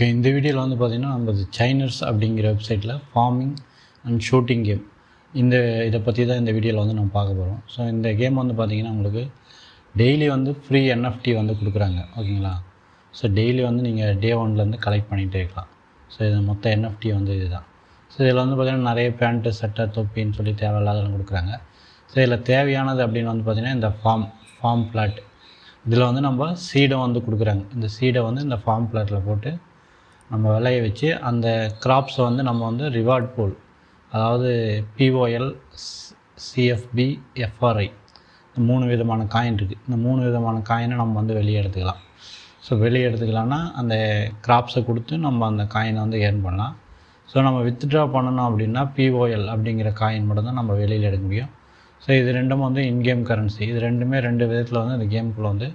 Okay, இந்த வீடியோவில் வந்து பார்த்திங்கன்னா நம்ம சைனர்ஸ் அப்படிங்கிற வெப்சைட்டில் ஃபார்மிங் அண்ட் ஷூட்டிங் கேம் இதை பற்றி தான் இந்த வீடியோவில் வந்து நம்ம பார்க்க போகிறோம். ஸோ இந்த கேம் வந்து பார்த்திங்கன்னா உங்களுக்கு டெய்லி வந்து ஃப்ரீ என்எஃப்டி வந்து கொடுக்குறாங்க. ஓகேங்களா? ஸோ டெய்லி வந்து நீங்கள் டே 1லேருந்து கலெக்ட் பண்ணிகிட்டே இருக்கலாம். ஸோ இது மொத்த என்எஃப்டி வந்து இதுதான். ஸோ இதில் வந்து பார்த்திங்கன்னா நிறைய பேண்ட்டு சட்டை தொப்பின்னு சொல்லி தேவையில்லாதெல்லாம் கொடுக்குறாங்க. ஸோ இதில் தேவையானது அப்படின்னு வந்து பார்த்திங்கன்னா இந்த ஃபார்ம் பிளாட் இதில் வந்து நம்ம சீடை வந்து கொடுக்குறாங்க. இந்த சீடை வந்து இந்த ஃபார்ம் பிளாட்டில் போட்டு நம்ம விளைய வச்சு அந்த கிராப்ஸை வந்து நம்ம வந்து ரிவார்ட் பூல், அதாவது POL, CFB, FRI, இந்த 3 விதமான காயின் இருக்குது. இந்த 3 விதமான காயினை நம்ம வந்து வெளியே எடுத்துக்கலாம். ஸோ வெளியே எடுத்துக்கலாம்னா அந்த கிராப்ஸை கொடுத்து நம்ம அந்த காயினை வந்து ஏர்ன் பண்ணலாம். ஸோ நம்ம வித்ட்ரா பண்ணணும் அப்படின்னா POL அப்படிங்கிற காயின் மட்டும் தான் நம்ம வெளியில் எடுக்க முடியும். ஸோ இது ரெண்டும் வந்து இன்கேம் கரன்சி. இது ரெண்டுமே 2 விதத்தில் வந்து இந்த கேமுக்குள்ளே வந்து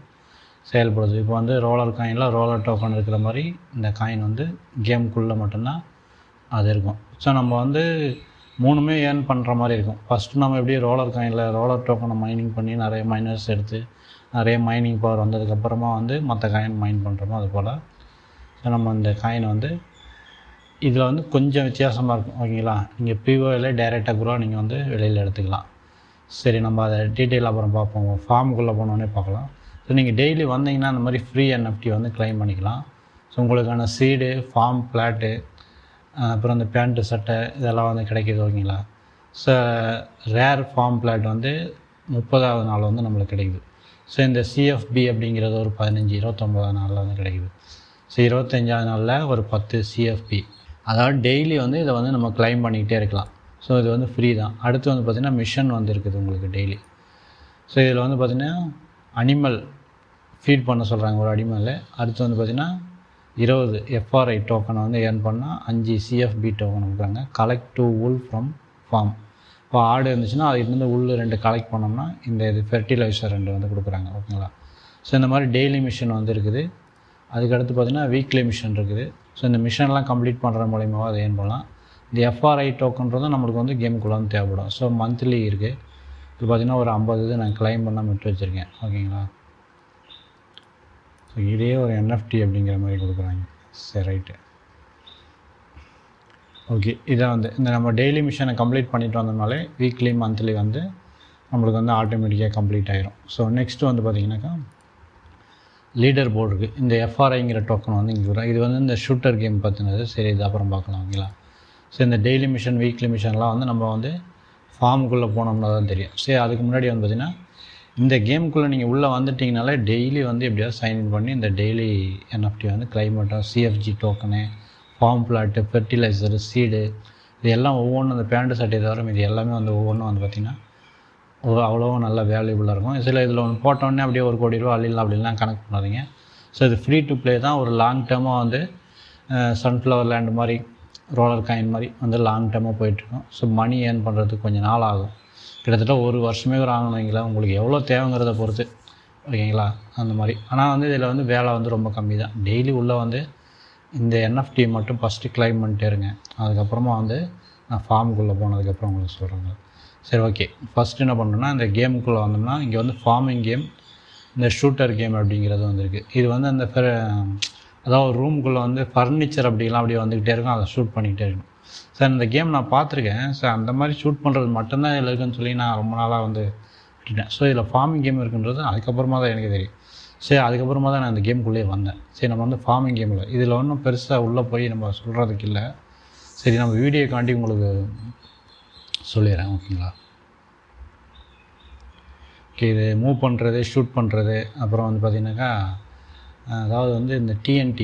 செயல்படுது. இப்போ வந்து ரோலர் காயினில் ரோலர் டோக்கன் இருக்கிற மாதிரி இந்த காயின் வந்து கேமுக்குள்ளே மட்டும்தான் அது இருக்கும். ஸோ நம்ம வந்து 3மே ஏர்ன் பண்ணுற மாதிரி இருக்கும். ஃபஸ்ட்டு நம்ம எப்படி ரோலர் காயினில் ரோலர் டோக்கனை மைனிங் பண்ணி நிறைய மைனர்ஸ் எடுத்து நிறைய மைனிங் பவர் வந்ததுக்கப்புறமா வந்து மற்ற காயின் மைன் பண்ணுறோமோ அது போல். ஸோ நம்ம இந்த காயின் வந்து இதில் வந்து கொஞ்சம் வித்தியாசமாக இருக்கும். ஓகேங்களா? நீங்கள் POL டைரெக்டாக கூட நீங்கள் வந்து வெளியில் எடுத்துக்கலாம். சரி, நம்ம அதை டீட்டெயில் அப்புறம் பார்ப்போம். ஃபார்முக்குள்ளே போனோடனே பார்க்கலாம். ஸோ நீங்கள் டெய்லி வந்தீங்கன்னா அந்த மாதிரி ஃப்ரீ என்எஃப்டி வந்து கிளைம் பண்ணிக்கலாம். ஸோ உங்களுக்கான சீடு, ஃபார்ம் பிளாட்டு, அப்புறம் இந்த பேண்ட்டு சட்டை இதெல்லாம் வந்து கிடைக்கிது. ஓகேங்களா? ஸோ ரேர் ஃபார்ம் பிளாட் வந்து 30வது நாள் வந்து நம்மளுக்கு கிடைக்குது. ஸோ இந்த CFB அப்படிங்கிறது ஒரு 29வது நாளில் வந்து கிடைக்குது. ஸோ 25வது நாளில் ஒரு 10 CFB. அதாவது டெய்லி வந்து இதை வந்து நம்ம கிளைம் பண்ணிக்கிட்டே இருக்கலாம். ஸோ இது வந்து ஃப்ரீ தான். அடுத்து வந்து பார்த்திங்கன்னா மிஷன் வந்து இருக்குது உங்களுக்கு டெய்லி. ஸோ இதில் வந்து பார்த்திங்கன்னா அனிமல் ஃபீட் பண்ண சொல்கிறாங்க ஒரு அனிமல். அடுத்து வந்து பார்த்திங்கன்னா 20 FRI டோக்கனை வந்து ஏர்ன் பண்ணால் 5 CFB டோக்கன் கொடுக்குறாங்க. Collect 2 wool from farm. இப்போ ஆடு இருந்துச்சுன்னா அதுலேருந்து உள் 2 கலெக்ட் பண்ணோம்னா இந்த இது ஃபெர்டிலைசர் 2 வந்து கொடுக்குறாங்க. ஓகேங்களா? ஸோ இந்த மாதிரி டெய்லி மிஷன் வந்து இருக்குது. அதுக்கடுத்து பார்த்திங்கன்னா வீக்லி மிஷன் இருக்குது. ஸோ இந்த மிஷன்லாம் கம்ப்ளீட் பண்ணுற மூலியமாக அதை ஏர்ன் பண்ணலாம். இந்த FRI டோக்கன்றதும் நம்மளுக்கு வந்து கேமுக்குள்ளே வந்து தேவைப்படும். ஸோ மந்த்லி இருக்குது. இப்போ பார்த்திங்கன்னா ஒரு 50 இது நான் கிளைம் பண்ணால் விட்டு வச்சுருக்கேன். ஓகேங்களா? ஸோ இதே ஒரு என்எஃப்டி அப்படிங்கிற மாதிரி கொடுக்குறாங்க. சரி, ரைட்டு. ஓகே, இதை வந்து இந்த நம்ம டெய்லி மிஷனை கம்ப்ளீட் பண்ணிட்டு வந்தோம்னாலே வீக்லி மந்த்லி வந்து நம்மளுக்கு வந்து ஆட்டோமேட்டிக்காக கம்ப்ளீட் ஆகிரும். ஸோ நெக்ஸ்ட்டு வந்து பார்த்திங்கனாக்கா லீடர் போர்டு இருக்குது. இந்த FRIங்கிற டோக்கன் வந்து இங்கே வரும். இது வந்து இந்த ஷூட்டர் கேம் பற்றினது. சரி, இது அப்புறம் பார்க்கலாம். ஓகேங்களா? ஸோ இந்த டெய்லி மிஷன், வீக்லி மிஷன்லாம் வந்து நம்ம வந்து ஃபார்முக்குள்ளே போனோம்னா தான் தெரியும். சரி, அதுக்கு முன்னாடி வந்து பார்த்திங்கன்னா இந்த கேமுக்குள்ளே நீங்கள் உள்ளே வந்துட்டிங்கனாலே டெய்லி வந்து எப்படியாவது சைன்இன் பண்ணி இந்த டெய்லி என்எஃப்டி வந்து கிளைமேட்டாக CFG token, farm plot, fertiliser, seed, இது எல்லாம் ஒவ்வொன்றும் அந்த பேண்ட்டு சட்டை தவிர இது எல்லாமே வந்து ஒவ்வொன்றும் வந்து பார்த்திங்கன்னா அவ்வளோ நல்ல வேல்யூபுளாக இருக்கும். இதில் ஒன்று போட்டோடனே அப்படியே 1 கோடி ரூபா அள்ளிடலாம் அப்படின்லாம் கணக்கு பண்ணாதீங்க. ஸோ இது ஃப்ரீ டு ப்ளே தான். ஒரு லாங் டேர்மாக வந்து சன்ஃப்ளவர் லேண்டு மாதிரி, ரோலர் காயின் மாதிரி வந்து லாங் டேர்மாக போயிட்டுருக்கும். ஸோ மணி ஏர்ன் பண்ணுறதுக்கு கொஞ்சம் நாள் ஆகும். கிட்டத்தட்ட 1 வருஷமே ஒரு ஆகணுங்களா, உங்களுக்கு எவ்வளோ தேவைங்கிறத பொறுத்து. ஓகேங்களா? அந்த மாதிரி. ஆனால் வந்து இதில் வந்து வேலை வந்து ரொம்ப கம்மி தான். டெய்லி உள்ளே வந்து இந்த என்எஃப்டி மட்டும் ஃபஸ்ட்டு கிளைம் பண்ணிட்டே இருங்க. அதுக்கப்புறமா வந்து நான் ஃபார்முக்குள்ளே போனதுக்கப்புறம் உங்களுக்கு சொல்கிறேங்க. சரி, ஓகே. ஃபஸ்ட்டு என்ன பண்ணுறோன்னா இந்த கேமுக்குள்ளே வந்தோம்னா இங்கே வந்து ஃபார்மிங் கேம், இந்த ஷூட்டர் கேம் அப்படிங்கிறது வந்துருக்கு. இது வந்து அந்த அதாவது ரூமுக்குள்ளே வந்து ஃபர்னிச்சர் அப்படிலாம் அப்படியே வந்துக்கிட்டே இருக்கும். அதை ஷூட் பண்ணிக்கிட்டே இருக்கும். சார், இந்த கேம் நான் பார்த்துருக்கேன் சார். அந்த மாதிரி ஷூட் பண்ணுறது மட்டும்தான் இதில் இருக்குன்னு சொல்லி நான் ரொம்ப நாளாக வந்து விட்டுட்டேன். ஸோ இதில் ஃபார்மிங் கேம் இருக்குன்றது அதுக்கப்புறமா தான் எனக்கு தெரியும். சரி, அதுக்கப்புறமா தான் நான் இந்த கேமுக்குள்ளேயே வந்தேன். சரி, நம்ம வந்து ஃபார்மிங் கேமில் இதில் ஒன்றும் பெருசாக உள்ளே போய் நம்ம சொல்கிறதுக்கு இல்லை. சரி, நம்ம வீடியோக்காண்டி உங்களுக்கு சொல்லிடுறேன். ஓகேங்களா? ஓகே, இது மூவ் பண்ணுறது, ஷூட் பண்ணுறது, அப்புறம் வந்து பார்த்திங்கனாக்கா அதாவது வந்து இந்த TNT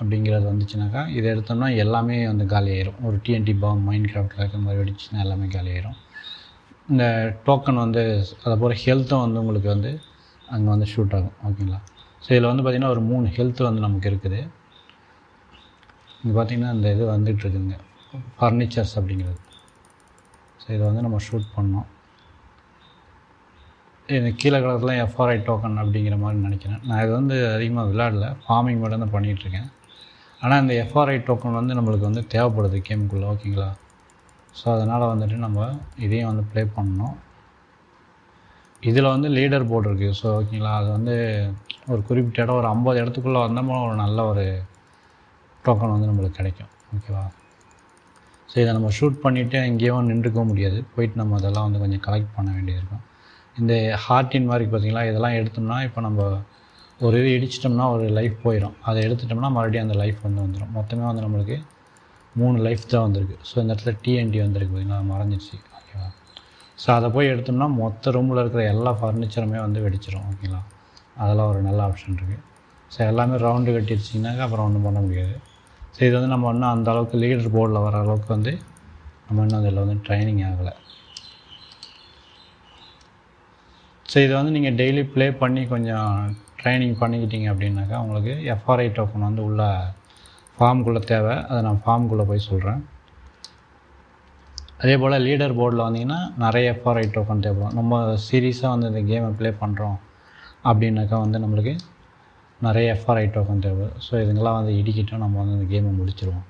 அப்படிங்கிறது வந்துச்சுனாக்கா இதை எடுத்தோம்னா எல்லாமே வந்து காலி ஆயிரும். ஒரு TNT பாம் மைண்ட் கிராஃப்டில் இருக்கிற மாதிரி வெடிச்சுன்னா எல்லாமே காலி ஆயிரும். இந்த டோக்கன் வந்து அதை போல் ஹெல்த்தும் வந்து உங்களுக்கு வந்து அங்கே வந்து ஷூட் ஆகும். ஓகேங்களா? ஸோ இதில் வந்து பார்த்திங்கன்னா ஒரு 3 ஹெல்த்து வந்து நமக்கு இருக்குது. இங்கே பார்த்திங்கன்னா இந்த இது வந்துகிட்டு இருக்குதுங்க, ஃபர்னிச்சர்ஸ் அப்படிங்கிறது. ஸோ இதை வந்து நம்ம ஷூட் பண்ணோம். இந்த கீழே கலர்லாம் FRI டோக்கன் அப்படிங்கிற மாதிரி நினைக்கிறேன். நான் இது வந்து அதிகமாக விளையாடல, ஃபார்மிங் மட்டும் தான் பண்ணிகிட்ருக்கேன். ஆனால் இந்த FRI டோக்கன் வந்து நம்மளுக்கு வந்து தேவைப்படுது கேமுக்குள்ளே. ஓகேங்களா? ஸோ அதனால் வந்துட்டு நம்ம இதையும் வந்து ப்ளே பண்ணணும். இதில் வந்து லீடர் போர்டு இருக்குது. ஸோ ஓகேங்களா? அது வந்து ஒரு குறிப்பிட்ட இடம், ஒரு 50 இடத்துக்குள்ளே வந்தோம்னா ஒரு நல்ல ஒரு டோக்கன் வந்து நம்மளுக்கு கிடைக்கும். ஓகேவா? ஸோ இதை நம்ம ஷூட் பண்ணிவிட்டு எங்கேயும் நின்றுக்கவும் முடியாது, போயிட்டு நம்ம அதெல்லாம் வந்து கொஞ்சம் கலெக்ட் பண்ண வேண்டியது இருக்கும். இந்த ஹார்ட்டின் மாதிரி பார்த்திங்களா, இதெல்லாம் எடுத்தோம்னா இப்போ நம்ம ஒரு இது இடிச்சிட்டோம்னா ஒரு லைஃப் போயிடும், அதை எடுத்துட்டோம்னா மறுபடியும் அந்த லைஃப் வந்து வந்துடும். மொத்தமே வந்து நம்மளுக்கு 3 லைஃப் தான் வந்திருக்கு. ஸோ இந்த இடத்துல டிஎன்டி வந்திருக்கு பார்த்திங்களா, மறைஞ்சிருச்சு. ஓகேவா? ஸோ அதை போய் எடுத்தோம்னா மொத்த ரூமில் இருக்கிற எல்லா ஃபர்னிச்சருமே வந்து வெடிச்சிடும். ஓகேங்களா? அதெல்லாம் ஒரு நல்ல ஆப்ஷன் இருக்குது. ஸோ எல்லாமே ரவுண்டு கட்டிடுச்சிங்கனாக்கா அப்புறம் ஒன்றும் பண்ண முடியாது. ஸோ இது வந்து நம்ம இன்னும் அந்த அளவுக்கு லீடர் போர்டில் வர அளவுக்கு வந்து நம்ம இன்னும் அதில் வந்து ட்ரைனிங் ஆகலை. ஸோ இதை வந்து நீங்கள் டெய்லி ப்ளே பண்ணி கொஞ்சம் ட்ரைனிங் பண்ணிக்கிட்டீங்க அப்படின்னாக்கா உங்களுக்கு எஃப்ஆர்ஐ டோக்கன் வந்து உள்ள ஃபார்முக்குள்ளே தேவை. அதை நான் ஃபார்முக்குள்ளே போய் சொல்கிறேன். அதே போல் லீடர் போர்டில் வந்தீங்கன்னா நிறைய எஃப்ஆர்ஐ டோக்கன் தேவைப்படும். நம்ம சீரியஸாக வந்து இந்த கேமை ப்ளே பண்ணுறோம் அப்படின்னாக்கா வந்து நம்மளுக்கு நிறைய எஃப்ஆர்ஐ டோக்கன் தேவை. ஸோ இதுங்கெல்லாம் வந்து இடிக்கிட்டோம் நம்ம வந்து இந்த கேமை முடிச்சிடுவோம்.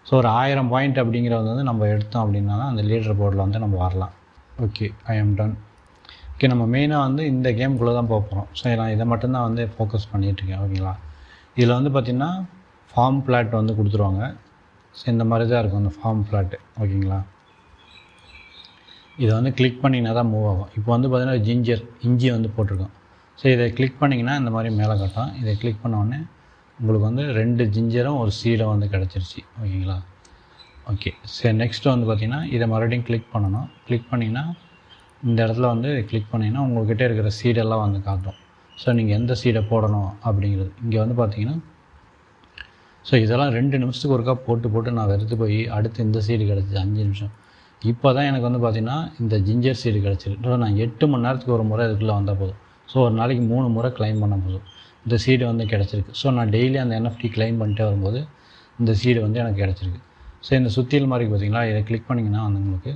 ஸோ ஒரு 1000 பாயிண்ட் அப்படிங்கிறது வந்து நம்ம எடுத்தோம் அப்படின்னா தான் அந்த லீடர் போர்டில் வந்து நம்ம வரலாம். Okay, I am ton. Okay, நம்ம மெயினாக வந்து இந்த கேமுக்குள்ளே தான் போக போகிறோம். ஸோ நான் இதை மட்டும்தான் வந்து ஃபோக்கஸ் பண்ணிகிட்ருக்கேன். ஓகேங்களா? இதில் வந்து பார்த்திங்கன்னா ஃபார்ம் பிளாட் வந்து கொடுத்துருவாங்க. ஸோ இந்த மாதிரி தான் இருக்கும் அந்த ஃபார்ம் பிளாட்டு. ஓகேங்களா? இதை வந்து கிளிக் பண்ணிங்கன்னா தான் மூவ் ஆகும். இப்போ வந்து பார்த்திங்கன்னா இஞ்சி வந்து போட்டிருக்கோம். ஸோ இதை கிளிக் பண்ணிங்கன்னா இந்த மாதிரி மேலே காட்டும். இதை கிளிக் பண்ணோடனே உங்களுக்கு வந்து 2 ஜிஞ்சரும் ஒரு சீடை வந்து கிடச்சிருச்சு. ஓகேங்களா? ஓகே, சரி. நெக்ஸ்ட்டு வந்து பார்த்திங்கன்னா இதை மறுபடியும் கிளிக் பண்ணணும். கிளிக் பண்ணிங்கன்னா இந்த இடத்துல வந்து கிளிக் பண்ணிங்கன்னா உங்கள்கிட்ட இருக்கிற சீடெல்லாம் வந்து காட்டும். ஸோ நீங்கள் எந்த சீடை போடணும் அப்படிங்கிறது இங்கே வந்து பார்த்தீங்கன்னா, ஸோ இதெல்லாம் 2 நிமிஷத்துக்கு ஒருக்கா போட்டு நான் வெறுத்து போய் அடுத்து இந்த சீடு கிடச்சிது 5 நிமிஷம். இப்போ தான் எனக்கு வந்து பார்த்திங்கன்னா இந்த ஜிஞ்சர் சீடு கிடச்சிருக்கு. ஸோ நான் 8 மணி நேரத்துக்கு ஒரு முறை இதுக்குள்ளே வந்தால் போதும். ஸோ ஒரு நாளைக்கு 3 முறை கிளைம் பண்ண போதும் இந்த சீடு வந்து கிடச்சிருக்கு. ஸோ நான் டெய்லி அந்த NFT கிளைம் பண்ணிட்டே வரும்போது இந்த சீடு வந்து எனக்கு கிடச்சிருக்கு. ஸோ இந்த சுத்தியல் மாதிரி பார்த்திங்களா, இதை கிளிக் பண்ணிங்கன்னா வந்து உங்களுக்கு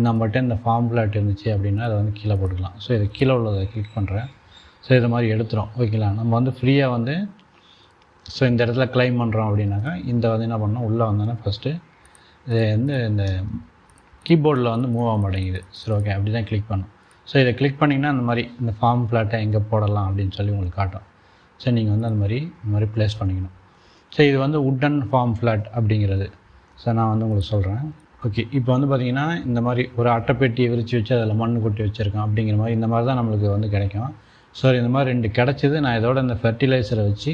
நம்மகிட்ட இந்த ஃபார்ம் பிளாட் இருந்துச்சு அப்படின்னா அதை வந்து கீழே போட்டுக்கலாம். ஸோ இதை கீழே உள்ளதை கிளிக் பண்ணுறேன். ஸோ இதை மாதிரி எடுத்துகிறோம். ஓகேங்களா? நம்ம வந்து ஃப்ரீயாக வந்து ஸோ இந்த இடத்துல கிளைம் பண்ணுறோம் அப்படின்னாக்கா இந்த வந்து என்ன பண்ணோம், உள்ளே வந்தோன்னா ஃபஸ்ட்டு இது வந்து இந்த கீபோர்டில் வந்து மூவ் ஆக மாட்டேங்குது. சரி, ஓகே, அப்படி தான் கிளிக் பண்ணணும். ஸோ இதை கிளிக் பண்ணிங்கன்னா அந்த மாதிரி இந்த ஃபார்ம் பிளாட்டை எங்கே போடலாம் அப்படின்னு சொல்லி உங்களுக்கு காட்டும். ஸோ நீங்கள் வந்து அந்த மாதிரி ப்ளேஸ் பண்ணிக்கணும். ஸோ இது வந்து வுட்டன் ஃபார்ம் ஃப்ளாட் அப்படிங்கிறது. ஸோ நான் வந்து உங்களுக்கு சொல்கிறேன். ஓகே, இப்போ வந்து பார்த்திங்கன்னா இந்த மாதிரி ஒரு அட்டைப்பெட்டியை விரித்து வச்சு அதில் மண் கொட்டி வச்சுருக்கேன் அப்படிங்கிற மாதிரி இந்த மாதிரி தான் நம்மளுக்கு வந்து கிடைக்கும். ஸோ இந்த மாதிரி 2 கிடச்சிது. நான் இதோட இந்த ஃபெர்டிலைசரை வச்சு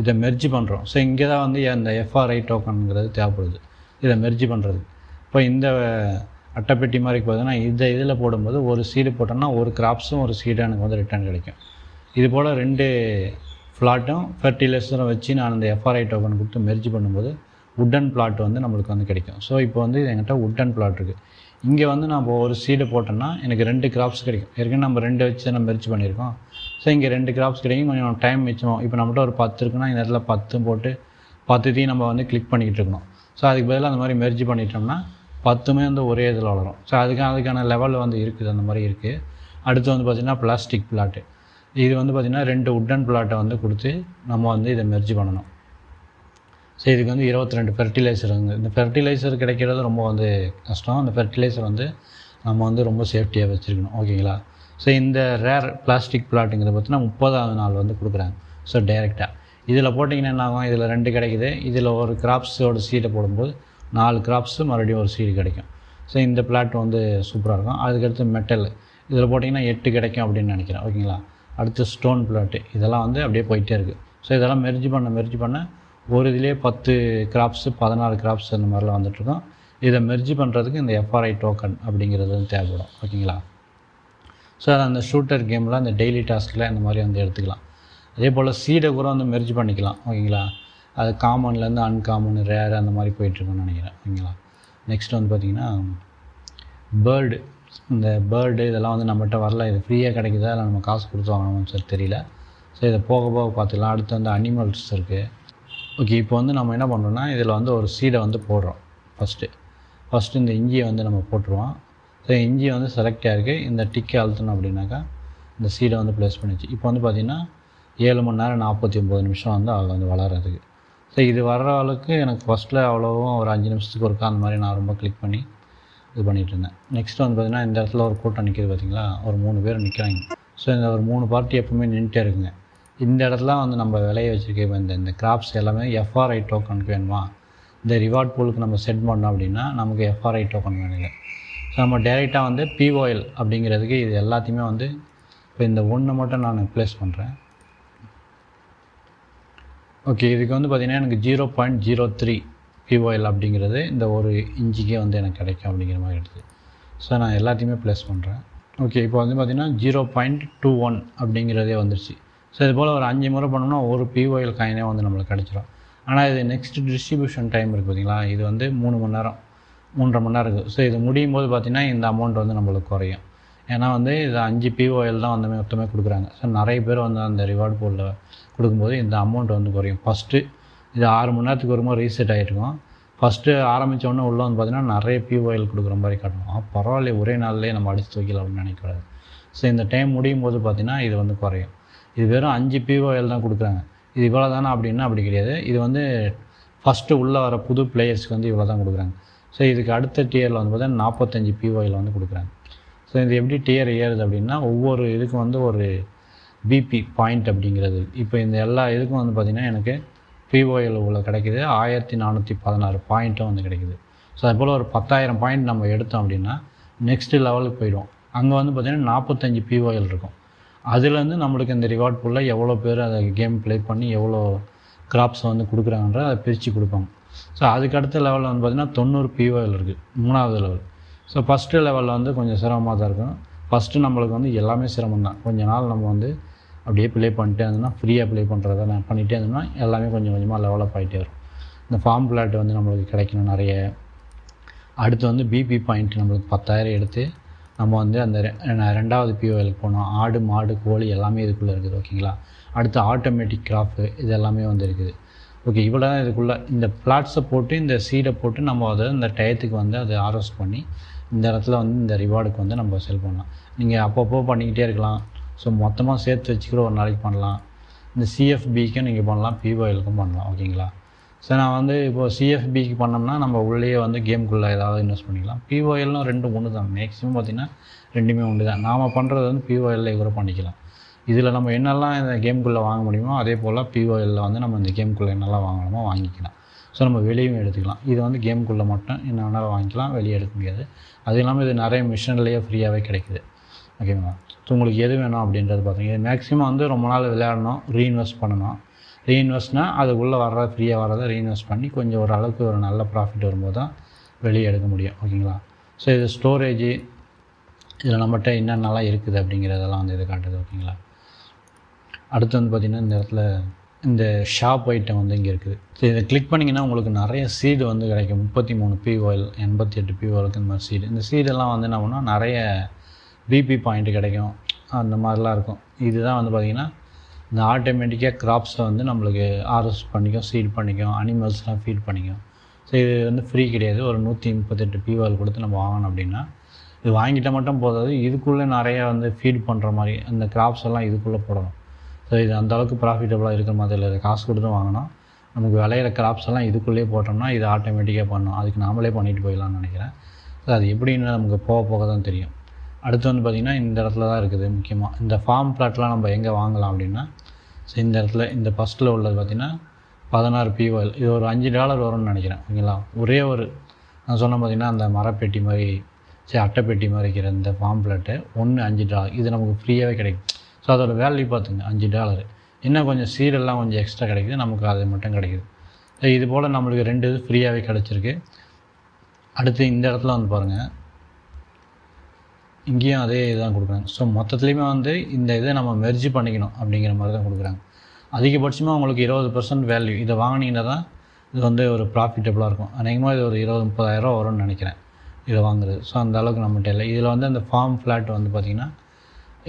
இதை மெர்ஜி பண்ணுறோம். ஸோ இங்கே தான் வந்து அந்த எஃப்ஆர்ஐ டோக்கனுங்கிறது தேவைப்படுது இதை மெர்ஜி பண்ணுறது. இப்போ இந்த அட்டைப்பெட்டி மாதிரி பார்த்தீங்கன்னா இதில் போடும்போது ஒரு சீடு போட்டோம்னா ஒரு கிராப்ஸும் ஒரு சீடும் எனக்கு வந்து ரிட்டர்ன் கிடைக்கும். இது போல் 2 ஃப்ளாட்டும் ஃபெர்டிலைசரும் வச்சு நான் அந்த எஃப்ஆர்ஐ டோக்கன் கொடுத்து மெர்ஜி பண்ணும்போது வுட்டன் பிளாட் வந்து நம்மளுக்கு வந்து கிடைக்கும். ஸோ இப்போ வந்து இது என்கிட்ட வுட்டன் பிளாட் இருக்குது. இங்கே வந்து நம்ம ஒரு சீடை போட்டோம்னா எனக்கு 2 கிராப்ஸ் கிடைக்கும். ஏற்கனவே நம்ம 2 வச்சு நம்ம மெர்ஜி பண்ணியிருக்கோம். ஸோ இங்கே 2 கிராப்ஸ் கிடைக்கும். கொஞ்சம் டைம் மிச்சமாகும். இப்போ நம்மகிட்ட ஒரு 10 இருக்குன்னா இந்த இடத்துல 10 போட்டு 10த்தையும் நம்ம வந்து கிளிக் பண்ணிக்கிட்டு இருக்கணும். ஸோ அதுக்கு பதிலாக அந்த மாதிரி மெர்ஜி பண்ணிட்டோம்னா 10மே வந்து ஒரே இதில் வளரும். ஸோ அதுக்கான லெவல் வந்து இருக்குது, அந்த மாதிரி இருக்குது. அடுத்து வந்து பார்த்திங்கன்னா பிளாஸ்டிக் பிளாட்டு. இது வந்து பார்த்திங்கன்னா 2 வுட்டன் பிளாட்டை வந்து கொடுத்து நம்ம வந்து இதை மெர்ஜி பண்ணணும். ஸோ இதுக்கு வந்து 22 ஃபெர்டிலைசர் வந்து இந்த ஃபெர்டிலைசர் கிடைக்கிறது ரொம்ப வந்து கஷ்டம். அந்த ஃபெர்டிலைசர் வந்து நம்ம வந்து ரொம்ப சேஃப்டியாக வச்சுருக்கணும். ஓகேங்களா? ஸோ இந்த ரேர் பிளாஸ்டிக் பிளாட்டுங்கிறத பார்த்தீங்கன்னா 30ஆவது நாள் வந்து கொடுக்குறாங்க. ஸோ டைரெக்டாக இதில் போட்டிங்கன்னா என்ன ஆகும், இதில் 2 கிடைக்குது. இதில் ஒரு கிராப்ஸோட சீடை போடும்போது 4 கிராப்ஸு மறுபடியும் ஒரு சீடு கிடைக்கும். ஸோ இந்த பிளாட் வந்து சூப்பராக இருக்கும். அதுக்கடுத்து மெட்டல் இதில் போட்டிங்கன்னா 8 கிடைக்கும் அப்படின்னு நினைக்கிறேன். ஓகேங்களா? அடுத்து ஸ்டோன் பிளாட்டு இதெல்லாம் வந்து அப்படியே போயிட்டே இருக்குது. ஸோ இதெல்லாம் மெர்ஜி பண்ண ஒரு இதிலே 10 கிராப்ஸு 14 கிராப்ஸ் அந்த மாதிரிலாம் வந்துட்டுருக்கோம். இதை மெர்ஜி பண்ணுறதுக்கு இந்த எஃப்ஆர்ஐ டோக்கன் அப்படிங்கிறது வந்து தேவைப்படும். ஓகேங்களா? ஸோ அதை அந்த ஷூட்டர் கேமில் அந்த டெய்லி டாஸ்கில் இந்த மாதிரி வந்து எடுத்துக்கலாம். அதே போல் சீடை கூட வந்து மெர்ஜி பண்ணிக்கலாம். ஓகேங்களா? அது காமன்லேருந்து அன்காமன், ரேர் அந்த மாதிரி போயிட்டுருக்குன்னு நினைக்கிறேன். ஓகேங்களா? நெக்ஸ்ட் வந்து பார்த்திங்கன்னா பேர்டு. இந்த பேர்டு இதெல்லாம் வந்து நம்மகிட்ட வரல. இது ஃப்ரீயாக கிடைக்குதா இல்லை நம்ம காசு கொடுத்து வாங்கணும்னு சொல்லி தெரியல. ஸோ இதை போக பார்த்துக்கலாம். அடுத்து வந்து அனிமல்ஸ் இருக்குது. ஓகே, இப்போ வந்து நம்ம என்ன பண்ணுறோன்னா இதில் வந்து ஒரு சீடை வந்து போடுறோம். ஃபஸ்ட்டு இந்த இஞ்சியை வந்து நம்ம போட்டுருவோம். ஸோ இஞ்சி வந்து செலக்ட் ஆகிருக்கு. இந்த டிக்கை அழுத்தணும் அப்படின்னாக்கா இந்த சீடை வந்து ப்ளேஸ் பண்ணிச்சு. இப்போ வந்து பார்த்திங்கன்னா 7 மணி நேரம் 49 நிமிஷம் வந்து அதில் வந்து வளர்கிறதுக்கு. ஸோ இது வர்ற அளவுக்கு எனக்கு ஃபஸ்ட்டில் அவ்வளோவும் ஒரு 5 நிமிஷத்துக்கு ஒருக்கா அந்த மாதிரி நான் ரொம்ப கிளிக் பண்ணி இது பண்ணிகிட்டு இருந்தேன். நெக்ஸ்ட் வந்து பார்த்திங்கன்னா இந்த இடத்துல ஒரு கூட்டம் நிற்கிது பார்த்திங்களா, ஒரு 3 பேர் நிற்கிறாங்க. ஸோ இந்த ஒரு 3 பார்ட்டி எப்பவுமே நின்றுட்டே இருக்குங்க. இந்த இடத்துல வந்து நம்ம விளைய வச்சுருக்க இந்த கிராப்ஸ் எல்லாமே எஃப்ஆர்ஐ டோக்கனுக்கு வேணுமா, இந்த ரிவார்ட் பூலுக்கு நம்ம செட் பண்ணோம் அப்படின்னா நமக்கு எஃப்ஆர்ஐ டோக்கன் வேணும். ஸோ நம்ம டேரெக்டாக வந்து பிஓஎல் அப்படிங்கிறதுக்கு இது எல்லாத்தையுமே வந்து இப்போ இந்த ஒன்று மட்டும் நான் ப்ளேஸ் பண்ணுறேன். ஓகே, இதுக்கு வந்து பார்த்திங்கன்னா எனக்கு 0.03 பிஓஎல் அப்படிங்கிறது இந்த ஒரு இன்ச்சுக்கே வந்து எனக்கு கிடைக்கும் அப்படிங்கிற மாதிரி எடுத்து. ஸோ நான் எல்லாத்தையுமே ப்ளேஸ் பண்ணுறேன். ஓகே, இப்போ வந்து பார்த்திங்கன்னா 0.21 அப்படிங்கிறதே வந்துருச்சு. ஸோ இது போல் ஒரு 5 முறை பண்ணோம்னா ஒரு பிஓஎல் காயினே வந்து நம்மளுக்கு கிடச்சிரும். ஆனால் இது நெக்ஸ்ட் டிஸ்ட்ரிபியூஷன் டைம் இருக்குது பார்த்திங்களா, இது வந்து 3 மணி நேரம் 3.5 மணி நேரம் இருக்குது. ஸோ இது முடியும் போது பார்த்திங்கன்னா இந்த அமௌண்ட் வந்து நம்மளுக்கு குறையும். ஏன்னா வந்து இது 5 பிஓஎல் தான் வந்து மொத்தமே கொடுக்குறாங்க. ஸோ நிறைய பேர் வந்து அந்த ரிவார்ட் பூலில் கொடுக்கும்போது இந்த அமௌண்ட் வந்து குறையும். ஃபஸ்ட்டு இது 6 மணி நேரத்துக்கு ஒரு மாதிரி ரீசெட் ஆகிருக்கும். ஃபஸ்ட்டு ஆரம்பித்தோடனே உள்ளே வந்து பார்த்திங்கன்னா நிறைய பிஓஎல் கொடுக்குற மாதிரி காட்டணும். பரவாயில்ல, ஒரே நாள்லேயே நம்ம அடித்து தூக்கலாம் அப்படின்னு நினைக்கக்கூடாது. ஸோ இந்த டைம் முடியும் போது பார்த்திங்கன்னா இது வந்து குறையும். இது வெறும் 5 பிஓஎல் தான் கொடுக்குறாங்க. இது இவ்வளோ தானே அப்படின்னா அப்படி கிடையாது. இது வந்து ஃபஸ்ட்டு உள்ளே வர புது பிளேயர்ஸ்க்கு வந்து இவ்வளோ தான் கொடுக்குறாங்க. ஸோ இதுக்கு அடுத்த டியரில் வந்து பார்த்தீங்கன்னா 45 பிஓஎல் வந்து கொடுக்குறாங்க. ஸோ இது எப்படி டியர் ஏறுது அப்படின்னா ஒவ்வொரு இதுக்கும் வந்து ஒரு பிபி பாயிண்ட் அப்படிங்கிறது. இப்போ இந்த எல்லா இதுக்கும் வந்து பார்த்திங்கன்னா எனக்கு பிஓஎல் உள்ள கிடைக்கிது 1416 பாயிண்ட்டும் வந்து கிடைக்கிது. ஸோ அதுபோல் ஒரு 10,000 பாயிண்ட் நம்ம எடுத்தோம் அப்படின்னா நெக்ஸ்ட்டு லெவலுக்கு போயிடுவோம். அங்கே வந்து பார்த்திங்கன்னா 45 பிஓஎல் இருக்கும். அதுலேருந்து நம்மளுக்கு இந்த ரிவார்ட் பூலில் எவ்வளோ பேர் அதை கேம் ப்ளே பண்ணி எவ்வளோ கிராப்ஸை வந்து கொடுக்குறாங்கன்ற அதை பிரித்து கொடுப்பாங்க. ஸோ அதுக்கு அடுத்த லெவலில் வந்து பார்த்திங்கன்னா 90 பிஓஎல் இருக்குது, 3வது லெவல். ஸோ ஃபஸ்ட்டு லெவலில் வந்து கொஞ்சம் சிரமமாக தான் இருக்கும். ஃபஸ்ட்டு நம்மளுக்கு வந்து எல்லாமே சிரமம் தான். கொஞ்ச நாள் நம்ம வந்து அப்படியே ப்ளே பண்ணிட்டே இருந்தோம்னா, ஃப்ரீயாக ப்ளே பண்ணுறத நான் பண்ணிகிட்டே இருந்தோம்னா எல்லாமே கொஞ்சம் கொஞ்சமாக டெவலப் ஆகிட்டே வரும். இந்த ஃபார்ம் பிளாட் வந்து நம்மளுக்கு கிடைக்கணும் நிறைய. அடுத்து வந்து பிபி பாயிண்ட் நம்மளுக்கு 10,000 எடுத்து நம்ம வந்து அந்த 2வது பிஓஎலுக்கு போனோம். ஆடு மாடு கோழி எல்லாமே இதுக்குள்ளே இருக்குது. ஓகேங்களா, அடுத்து ஆட்டோமேட்டிக் கிராஃப்ட் இது எல்லாமே வந்து இருக்குது. ஓகே, இவ்வளோ தான் இதுக்குள்ளே. இந்த பிளாட்ஸை போட்டு இந்த சீடை போட்டு நம்ம அதை இந்த டயத்துக்கு வந்து அதை ஆர்வஸ் பண்ணி இந்த இடத்துல வந்து இந்த ரிவார்டுக்கு வந்து நம்ம செல் பண்ணலாம். நீங்கள் அப்பப்போ பண்ணிக்கிட்டே இருக்கலாம். ஸோ மொத்தமாக சேர்த்து வச்சுக்கிற ஒரு நாளைக்கு பண்ணலாம். இந்த சிஎஃபிக்கும் நீங்கள் பண்ணலாம், பிஓஎலுக்கும் பண்ணலாம். ஓகேங்களா, ஸோ நான் வந்து இப்போது சிஎஃபிக்கு பண்ணோம்னா நம்ம உள்ளே வந்து கேமுக்குள்ளே ஏதாவது இன்வெஸ்ட் பண்ணிக்கலாம். பிஓஎல்லும் ரெண்டும் ஒன்று தான். மேக்ஸிமம் பார்த்திங்கன்னா ரெண்டுமே ஒன்று தான். நாம் பண்ணுறது வந்து பிஓஎல்ல கூட பண்ணிக்கலாம். இதில் நம்ம என்னெல்லாம் இந்த கேமுக்குள்ளே வாங்க முடியுமோ அதே போல் பிஓஎல்ல வந்து நம்ம இந்த கேமுக்குள்ளே என்னெல்லாம் வாங்கணுமோ வாங்கிக்கலாம். ஸோ நம்ம வெளியும் எடுத்துக்கலாம். இது வந்து கேமுக்குள்ளே மட்டும் என்ன வேணாலும் வாங்கிக்கலாம், வெளியே எடுக்க முடியாது. அது இல்லாமல் இது நிறைய மிஷின்லேயே ஃப்ரீயாகவே கிடைக்குது. ஓகேங்களா, ஸோ உங்களுக்கு எது வேணும் அப்படின்றது பார்த்தீங்க. மேக்ஸிமம் வந்து ரொம்ப நாள் விளையாடணும், ரீஇன்வெஸ்ட் பண்ணணும். ரீஇன்வெஸ்ட்னால் அதுக்குள்ளே வர்ற ஃப்ரீயாக வர்றதை ரீஇன்வெஸ்ட் பண்ணி கொஞ்சம் ஓரளவுக்கு ஒரு நல்ல ப்ராஃபிட் வரும்போது தான் வெளியே எடுக்க முடியும். ஓகேங்களா, ஸோ இது ஸ்டோரேஜ், இதில் நம்மகிட்ட என்னென்னலாம் இருக்குது அப்படிங்கிறதெல்லாம் வந்து இது காட்டுது. ஓகேங்களா, அடுத்து வந்து பார்த்திங்கன்னா இந்த இடத்துல இந்த ஷாப் ஐட்டம் வந்து இங்கே இருக்குது. ஸோ இதை கிளிக் பண்ணிங்கன்னா உங்களுக்கு நிறைய சீடு வந்து கிடைக்கும். 33 பிஓஎல் 88 பிஓஎலுக்கு இந்த மாதிரி சீடு. இந்த சீடெல்லாம் வந்து என்ன பண்ணால் நிறைய பிபி பாயிண்ட் கிடைக்கும், அந்த மாதிரிலாம் இருக்கும். இதுதான் வந்து பார்த்திங்கன்னா இந்த ஆட்டோமேட்டிக்காக கிராப்ஸை வந்து நம்மளுக்கு ஆர்எஸ் பண்ணிக்கும், சீட் பண்ணிக்கும், அனிமல்ஸ்லாம் ஃபீட் பண்ணிக்கும். ஸோ இது வந்து ஃப்ரீ கிடையாது. ஒரு 138 பிஓஎல் கொடுத்து நம்ம வாங்கணும் அப்படின்னா இது வாங்கிட்டால் மட்டும் போதாது, இதுக்குள்ளே நிறைய வந்து ஃபீட் பண்ணுற மாதிரி அந்த கிராப்ஸ் எல்லாம் இதுக்குள்ளே போடணும். ஸோ இது அந்தளவுக்கு ப்ராஃபிட்டபுளாக இருக்கிற மாதிரி இல்லை. காசு கொடுத்து வாங்கினோம், நமக்கு விளையிற கிராப்ஸ் எல்லாம் இதுக்குள்ளேயே போட்டோம்னா இது ஆட்டோமேட்டிக்காக பண்ணணும். அதுக்கு நாமளே பண்ணிட்டு போயிடலாம்னு நினைக்கிறேன். ஸோ அது எப்படின்னு நமக்கு போக போக தான் தெரியும். அடுத்து வந்து பார்த்திங்கன்னா இந்த இடத்துல தான் இருக்குது முக்கியமாக. இந்த ஃபார்ம் பிளாட்லாம் நம்ம எங்கே வாங்கலாம் அப்படின்னா, ஸோ இந்த இடத்துல இந்த ஃபஸ்ட்டில் உள்ளது பார்த்திங்கன்னா 16 பிஓஎல். இது ஒரு $5 வரும்னு நினைக்கிறேன். ஓகேங்களா, ஒரே ஒரு நான் சொன்ன பார்த்திங்கன்னா அந்த மரப்பெட்டி மாதிரி அட்டைப்பெட்டி மாதிரி இருக்கிற இந்த ஃபார்ம் பிளாட்டு ஒன்று $5. இது நமக்கு ஃப்ரீயாகவே கிடைக்கும். ஸோ அதோடய வேல்யூ பார்த்துங்க $5. இன்னும் கொஞ்சம் சீடெல்லாம் கொஞ்சம் எக்ஸ்ட்ரா கிடைக்குது, நமக்கு அது மட்டும் கிடைக்குது. ஸோ இது போல் நம்மளுக்கு 2 இது ஃப்ரீயாகவே கிடச்சிருக்கு. அடுத்து இந்த இடத்துல வந்து பாருங்கள், இங்கேயும் அதே இதுதான் கொடுக்குறாங்க. ஸோ மொத்தத்துலேயுமே வந்து இந்த இதை நம்ம மெர்ஜி பண்ணிக்கணும் அப்படிங்கிற மாதிரி தான் கொடுக்குறாங்க. அதிகபட்சமாக உங்களுக்கு 20% வேல்யூ. இதை வாங்கினீங்கன்னா தான் இது வந்து ஒரு ப்ராஃபிட்டபுளாக இருக்கும். அநேகமாக இது ஒரு 20-30,000 வரும்னு நினைக்கிறேன் இதை வாங்குறது. ஸோ அந்த அளவுக்கு நம்மகிட்ட இல்லை. இதில் வந்து அந்த ஃபார்ம் ஃப்ளாட் வந்து பார்த்திங்கன்னா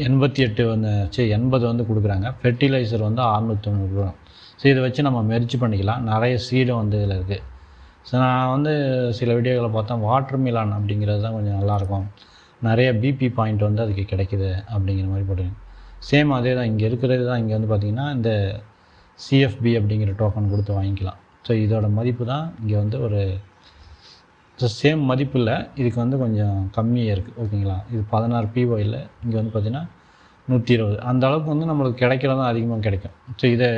88 வந்து 80 வந்து கொடுக்குறாங்க. ஃபெர்டிலைசர் வந்து 690 கொடுக்குறாங்க. ஸோ இதை வச்சு நம்ம மெர்ஜி பண்ணிக்கலாம். நிறைய சீடும் வந்து இதில் இருக்குது. ஸோ நான் வந்து சில வீடியோக்களை பார்த்தேன், வாட்டர் மிலான் அப்படிங்கிறது தான் கொஞ்சம் நல்லாயிருக்கும், நிறைய பிபி பாயிண்ட் வந்து அதுக்கு கிடைக்குது அப்படிங்கிற மாதிரி போட்டுருங்க. சேம் அதே தான் இங்கே இருக்கிறது தான். இங்கே வந்து பார்த்திங்கன்னா இந்த சிஎஃப்பி அப்படிங்கிற டோக்கன் கொடுத்து வாங்கிக்கலாம். ஸோ இதோட மதிப்பு தான் இங்கே வந்து ஒரு சேம் மதிப்பு இல்லை, இதுக்கு வந்து கொஞ்சம் கம்மியாக இருக்குது. ஓகேங்களா, இது 16 பிஓஎல், இங்கே வந்து பார்த்திங்கன்னா 120 அந்த அளவுக்கு வந்து நம்மளுக்கு கிடைக்கிறதும் அதிகமாக கிடைக்கும். ஸோ இதை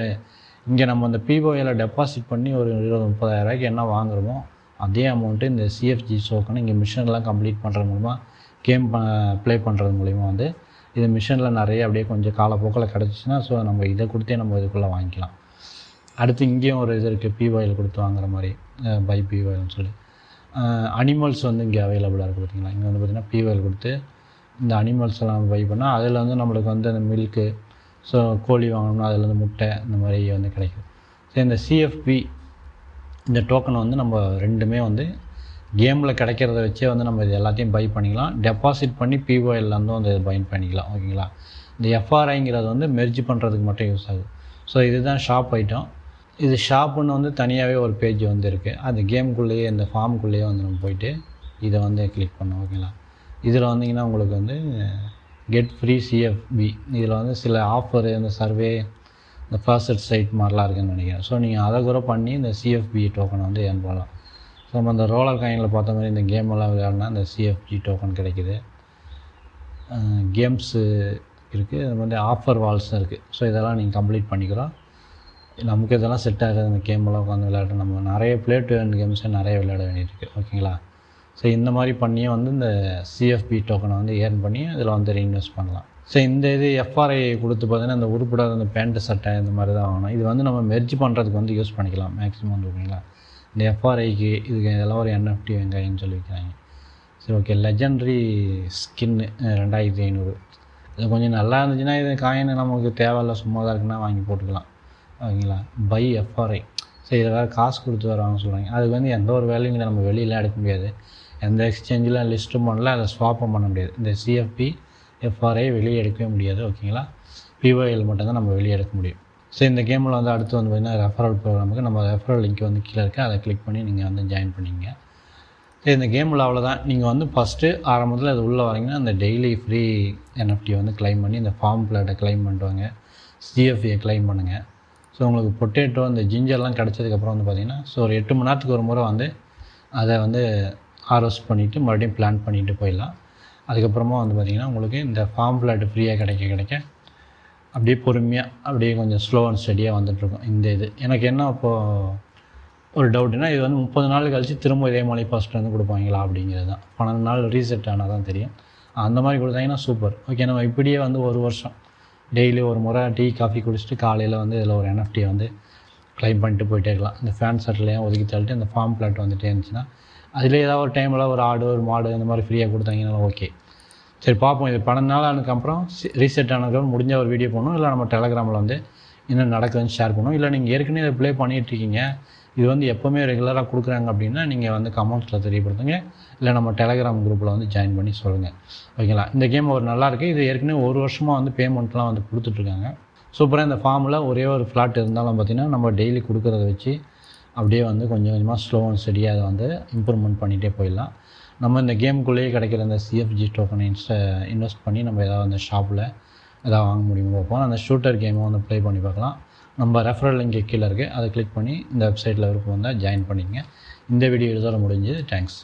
இங்கே நம்ம அந்த பிஓஏல டெபாசிட் பண்ணி ஒரு 20-30,000 ரூபாய்க்கு என்ன வாங்குகிறோமோ அதே அமௌண்ட்டு இந்த சிஎஃப்ஜி டோக்கன் இங்கே மிஷன்லாம் கம்ப்ளீட் பண்ணுறது மூலமாக கேம் ப்ளே பண்ணுறது மூலிமா வந்து இது மிஷனில் நிறைய அப்படியே கொஞ்சம் காலப்போக்கில் கிடச்சிச்சின்னா ஸோ நம்ம இதை கொடுத்தே நம்ம இதுக்குள்ளே வாங்கிக்கலாம். அடுத்து இங்கேயும் ஒரு இது இருக்குது, பிஓஎல் கொடுத்து வாங்குற மாதிரி, பை பிஓஎல்னு சொல்லி. அனிமல்ஸ் வந்து இங்கே அவைலபிளாக இருக்குது பார்த்திங்களா. இங்கே வந்து பார்த்திங்கன்னா பிஓஎல் கொடுத்து இந்த அனிமல்ஸ் எல்லாம் நம்ம பை பண்ணால் அதில் வந்து நம்மளுக்கு வந்து அந்த மில்க்கு, ஸோ கோழி வாங்கணும்னா அதில் வந்து முட்டை இந்த மாதிரி வந்து கிடைக்கும். ஸோ இந்த சிஎஃப்பி இந்த டோக்கனை வந்து நம்ம ரெண்டுமே வந்து கேமில் கிடைக்கிறத வச்சே வந்து நம்ம இது எல்லாத்தையும் பை பண்ணிக்கலாம். டெபாசிட் பண்ணி பிஓஎல்லேருந்தும் வந்து பை பண்ணிக்கலாம். ஓகேங்களா. இந்த எஃப்ஆர்ஐங்கிறது வந்து மெர்ஜ் பண்ணுறதுக்கு மட்டும் யூஸ் ஆகுது. ஸோ இதுதான் ஷாப் ஐட்டம். இது ஷாப்புன்னு வந்து தனியாகவே ஒரு பேஜ் வந்து இருக்குது. அந்த கேமுக்குள்ளேயே இந்த ஃபார்முக்குள்ளேயே வந்து நம்ம போயிட்டு இதை வந்து கிளிக் பண்ணோம். ஓகேங்களா. இதில் வந்தீங்கன்னா உங்களுக்கு வந்து கெட் ஃப்ரீ சிஎஃப்பி இதில் வந்து சில ஆஃபரு, இந்த சர்வே, இந்த ஃபர்ஸ்ட் சைட் மாதிரிலாம் இருக்குதுன்னு நினைக்கிறேன். ஸோ நீங்கள் அதை கூட பண்ணி இந்த சிஎஃப்பி டோக்கனை வந்து ஏர்ன் பண்ணலாம். ஸோ நம்ம அந்த ரோலர் காயினில் பார்த்த மாதிரி இந்த கேமெல்லாம் விளையாடினா இந்த சிஎஃப்ஜி டோக்கன் கிடைக்கிது. கேம்ஸு இருக்குது, அது வந்து ஆஃபர் வால்ஸும் இருக்குது. ஸோ இதெல்லாம் நீங்கள் கம்ப்ளீட் பண்ணிக்கிறோம். நமக்கு இதெல்லாம் செட் ஆகாது, இந்த கேமெல்லாம் உட்காந்து விளையாட நம்ம நிறைய ப்ளே டு ஏர்ன் கேம்ஸை நிறைய விளையாட வேண்டியிருக்கு. ஓகேங்களா. ஸோ இந்த மாதிரி பண்ணியே வந்து இந்த சிஎஃப்பி டோக்கனை வந்து ஏர்ன் பண்ணி அதில் வந்து ரீஇன்வெஸ்ட் பண்ணலாம். ஸோ இந்த இது எஃப்ஆர்ஐ கொடுத்து பார்த்தீங்கன்னா இந்த உருப்படாத அந்த பேண்ட்டு சட்டை இந்த மாதிரி தான் வாங்கணும். இது வந்து நம்ம மெர்ஜ் பண்ணுறதுக்கு வந்து யூஸ் பண்ணிக்கலாம் மேக்ஸிமம் வந்து. ஓகேங்களா. இந்த எஃப்ஆர்ஐக்கு இதுக்கு இதெல்லாம் ஒரு NFT வெங்காயம்னு சொல்லி வைக்கிறாங்க. சரி ஓகே. லெஜெண்ட்ரி ஸ்கின்னு 2500 இது கொஞ்சம் நல்லா இருந்துச்சுன்னா இது காயின் நமக்கு தேவையில்ல, சும்மா தான் இருக்குன்னா வாங்கி போட்டுக்கலாம். ஓகேங்களா. Bye FRI. சரி இதை வேறு காசு கொடுத்து வராங்க சொல்கிறாங்க. அதுக்கு வந்து எந்த ஒரு வேலையும் நம்ம வெளியில் எடுக்க முடியாது, எந்த எக்ஸ்சேஞ்சில் லிஸ்ட்டும் பண்ணல, அதை ஸ்வாப்பும் பண்ண முடியாது. இந்த சிஎஃப்பி எஃப்ஆர்ஐ வெளியே எடுக்கவே முடியாது. ஓகேங்களா. பிஓஎல் மட்டும்தான் நம்ம வெளியே எடுக்க முடியும். ஸோ இந்த கேமில் வந்து அடுத்து வந்து பார்த்திங்கன்னா ரெஃபரல் ப்ரோக்ராமுக்கு நம்ம ரெஃபரல் லிங்க் வந்து கீழே இருக்குது, அதை கிளிக் பண்ணி நீங்கள் வந்து ஜாயின் பண்ணிங்க. ஸோ இந்த கேமில் அவ்வளோதான். நீங்கள் வந்து ஃபஸ்ட்டு ஆரம்பத்தில் அது உள்ளே வரீங்கன்னா அந்த டெய்லி ஃப்ரீ NFT வந்து கிளைம் பண்ணி இந்த ஃபார்ம் பிளாட்டை கிளைம் பண்ணிட்டு வாங்க, சிஎஃப்ஐயை கிளைம் பண்ணுங்கள். ஸோ உங்களுக்கு பொட்டேட்டோ இந்த ஜிஞ்சர்லாம் கிடச்சதுக்கப்புறம் வந்து பார்த்திங்கன்னா ஸோ ஒரு 8 மணி நேரத்துக்கு ஒரு முறை வந்து அதை வந்து ஹார்வெஸ்ட் பண்ணிவிட்டு மறுபடியும் பிளான் பண்ணிவிட்டு போயிடலாம். அதுக்கப்புறமா வந்து பார்த்திங்கன்னா உங்களுக்கு இந்த ஃபார்ம் பிளாட் ஃப்ரீயாக கிடைக்க அப்படியே பொறுமையாக அப்படியே கொஞ்சம் ஸ்லோ அண்ட் ஸ்டடியாக வந்துட்டுருக்கும். இந்த இது எனக்கு என்ன இப்போது ஒரு டவுட்னா, இது வந்து 30 நாள் கழித்து திரும்ப இதே மாதிரி ஃபஸ்ட்டு வந்து கொடுப்பாங்களா அப்படிங்கிறது தான். 12 நாள் ரீசெட் ஆனால் தான் தெரியும். அந்த மாதிரி கொடுத்தாங்கன்னா சூப்பர். ஓகே. நம்ம இப்படியே வந்து ஒரு வருஷம் டெய்லி ஒரு முறை டீ காஃபி குடிச்சிட்டு காலையில் வந்து இதில் ஒரு NFT வந்து கிளைம் பண்ணிட்டு போயிட்டே இருக்கலாம். இந்த ஃபேன் சட்டிலையும் ஒதுக்கி தள்ளிட்டு இந்த ஃபார்ம் பிளாட் வந்துகிட்டே இருந்துச்சுன்னா அதில் ஏதாவது ஒரு டைமில் ஒரு ஆடு ஒரு மாடு இந்த மாதிரி ஃப்ரீயாக கொடுத்தாங்கன்னா ஓகே. சரி பார்ப்போம். இது 12 நாள் ஆனதுக்கப்புறம் ரீசெட் ஆனதுக்கப்புறம் முடிஞ்ச ஒரு வீடியோ பண்ணணும், இல்லை நம்ம டெலகிராமில் வந்து என்ன நடக்குதுன்னு ஷேர் பண்ணணும். இல்லை நீங்கள் ஏற்கனவே இதை ப்ளே பண்ணிகிட்ருக்கீங்க, இது வந்து எப்போவுமே ரெகுலராக கொடுக்குறாங்க அப்படின்னா நீங்கள் வந்து கமெண்ட்ஸில் தெரியப்படுத்துங்க, இல்லை நம்ம டெலகிராம் குரூப்பில் வந்து ஜாயின் பண்ணி சொல்லுங்கள். ஓகேங்களா. இந்த கேம் ஒரு நல்லாயிருக்கு. இது ஏற்கனவே ஒரு வருஷமாக வந்து பேமெண்ட்லாம் வந்து கொடுத்துட்ருக்காங்க. சூப்பராக இந்த ஃபார்மில் ஒரே ஒரு ஃப்ளாட் இருந்தாலும் பார்த்திங்கன்னா நம்ம டெய்லி கொடுக்குறத வச்சு அப்படியே வந்து கொஞ்சம் கொஞ்சமாக ஸ்லோ அண்ட் ஸ்டடியாக அதை வந்து இம்ப்ரூவ்மெண்ட் பண்ணிகிட்டே போயிடலாம். நம்ம இந்த கேமுக்குள்ளேயே கிடைக்கிற அந்த சிஎஃப்ஜி டோக்கனை இன்வெஸ்ட் பண்ணி நம்ம ஏதாவது அந்த ஷாப்பில் எதாவது வாங்க முடியுமோ பார்ப்போம். அந்த ஷூட்டர் கேமை வந்து ப்ளே பண்ணி பார்க்கலாம். நம்ம ரெஃபரல் லிங்க் கீழே இருக்குது, அதை கிளிக் பண்ணி இந்த வெப்சைட்டில் விருப்பம் வந்தால் ஜாயின் பண்ணிக்கங்க. இந்த வீடியோ இதோட முடிஞ்சது. தேங்க்ஸ்.